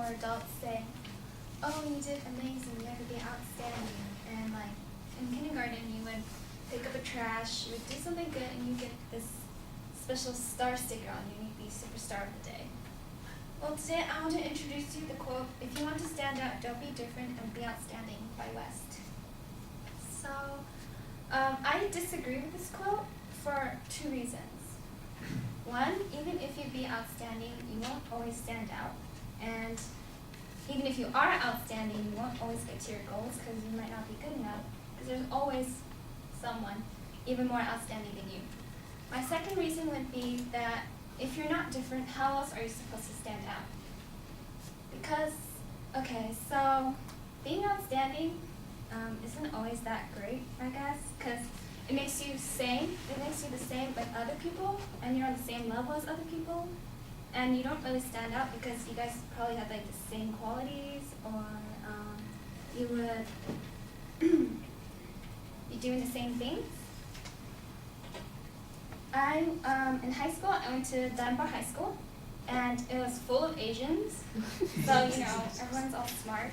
or adults say, "Oh, you did amazing, you had to be outstanding." And like in kindergarten, you would pick up a trash, you would do something good, and you get this special star sticker on you, and you'd be superstar of the day. Well, today I want to introduce you the quote, "If you want to stand out, don't be different and be outstanding," by West. So, I disagree with this quote for 2 reasons. One, even if you be outstanding, you won't always stand out. And even if you are outstanding, you won't always get to your goals because you might not be good enough. Because there's always someone even more outstanding than you. My second reason would be that if you're not different, how else are you supposed to stand out? Because, okay, so being outstanding isn't always that great, I guess, because it makes you the same with other people, and you're on the same level as other people, and you don't really stand out because you guys probably have like the same qualities, or you would be doing the same things. In high school, I went to Dunbar High School, and it was full of Asians, so everyone's all smart.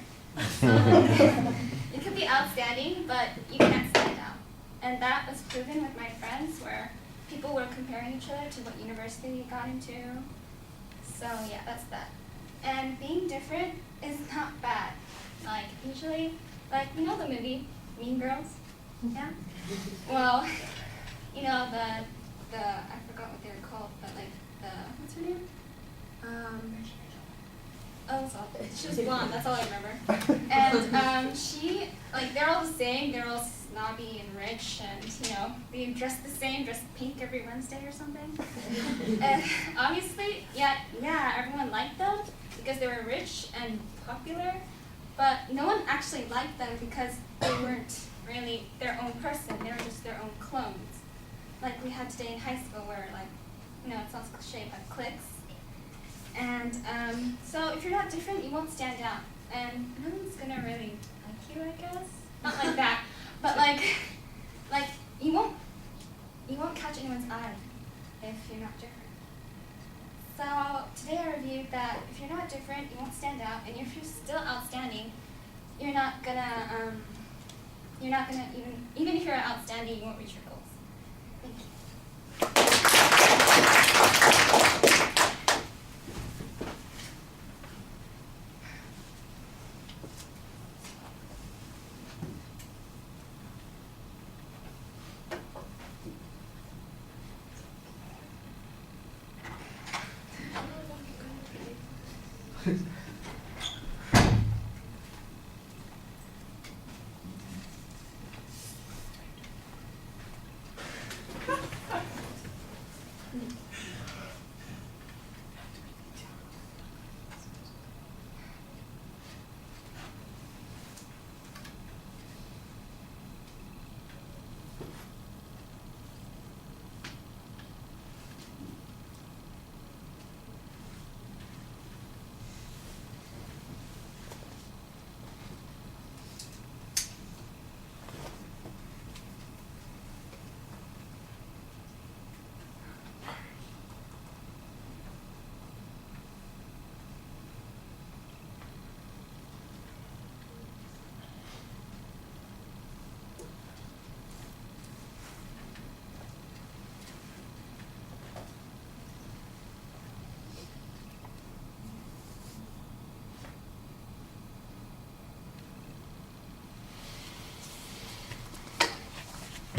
You could be outstanding, but you can't stand out. And that was proven with my friends, where people were comparing each other to what university we got into. So yeah, that's that. And being different is not bad. Like usually, like the movie Mean Girls? Yeah? Well, the I forgot what they were called, but like what's her name? She was blonde, that's all I remember. And she, like, they're all the same, they're all snobby and rich, and, they dress the same, dress pink every Wednesday or something. And obviously, yeah, everyone liked them because they were rich and popular, but no one actually liked them because they weren't really their own person, they were just their own clones. Like we had today in high school where, like, it sounds cliche, but cliques. And so if you're not different, you won't stand out. And no one's gonna really like you, I guess. Not like that, but like you won't catch anyone's eye if you're not different. So today I reviewed that if you're not different, you won't stand out, and if you're still outstanding, you're not gonna even if you're outstanding, you won't reach your goals. Thank you.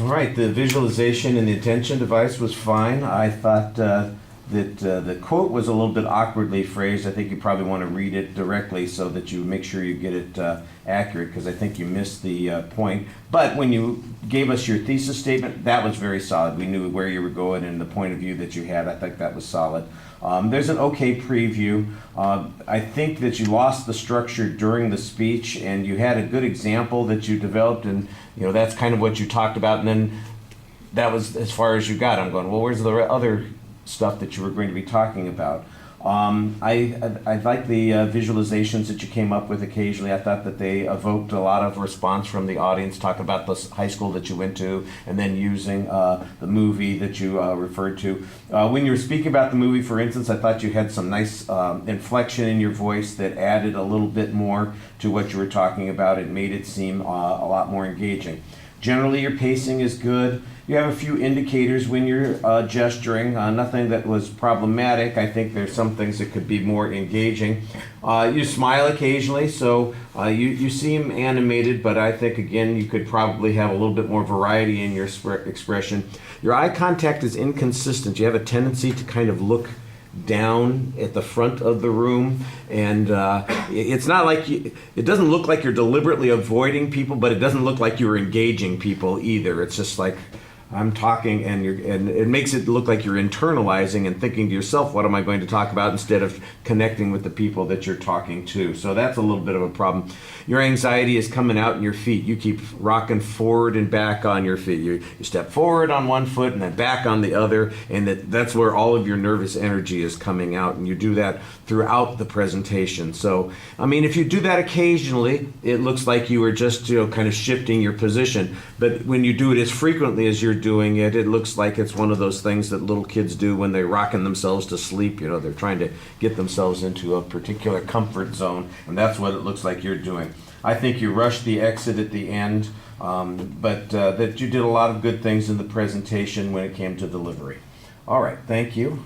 All right, the visualization and the attention device was fine. I thought that the quote was a little bit awkwardly phrased. I think you probably want to read it directly so that you make sure you get it accurate, because I think you missed the point. But when you gave us your thesis statement, that was very solid. We knew where you were going and the point of view that you had. I think that was solid. There's an okay preview. I think that you lost the structure during the speech, and you had a good example that you developed, and that's kind of what you talked about, and then that was as far as you got. I'm going, well, where's the other stuff that you were going to be talking about? I like the visualizations that you came up with occasionally. I thought that they evoked a lot of response from the audience, talking about the high school that you went to, and then using the movie that you referred to. When you were speaking about the movie, for instance, I thought you had some nice inflection in your voice that added a little bit more to what you were talking about. It made it seem a lot more engaging. Generally, your pacing is good. You have a few indicators when you're gesturing, nothing that was problematic. I think there's some things that could be more engaging. You smile occasionally, so you seem animated, but I think, again, you could probably have a little bit more variety in your expression. Your eye contact is inconsistent. You have a tendency to kind of look down at the front of the room, and it's not like it doesn't look like you're deliberately avoiding people, but it doesn't look like you're engaging people either. It's just like, I'm talking, and it makes it look like you're internalizing and thinking to yourself, what am I going to talk about, instead of connecting with the people that you're talking to. So that's a little bit of a problem. Your anxiety is coming out in your feet. You keep rocking forward and back on your feet. You step forward on one foot and then back on the other, and that's where all of your nervous energy is coming out, and you do that throughout the presentation. So, I mean, if you do that occasionally, it looks like you are just, kind of shifting your position. But when you do it as frequently as you're doing it, it looks like it's one of those things that little kids do when they're rocking themselves to sleep. They're trying to get themselves into a particular comfort zone, and that's what it looks like you're doing. I think you rushed the exit at the end, but that you did a lot of good things in the presentation when it came to delivery. All right, thank you.